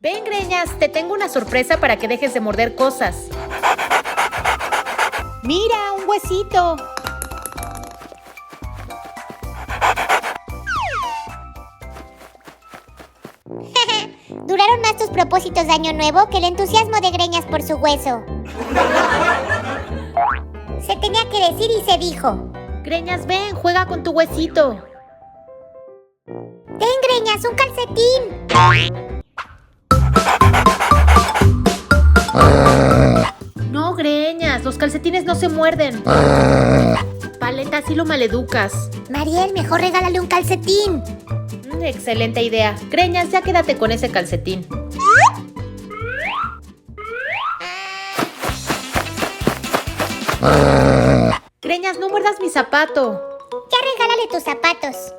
Ven, Greñas, te tengo una sorpresa para que dejes de morder cosas. ¡Mira, un huesito! Duraron más tus propósitos de año nuevo que el entusiasmo de Greñas por su hueso. Se tenía que decir y se dijo. Greñas, ven, juega con tu huesito. Ten, Greñas, un calcetín. No, Greñas, los calcetines no se muerden. Paleta, así lo maleducas. Mariel, mejor regálale un calcetín. Excelente idea. Greñas, ya quédate con ese calcetín. Greñas, no muerdas mi zapato. Ya regálale tus zapatos.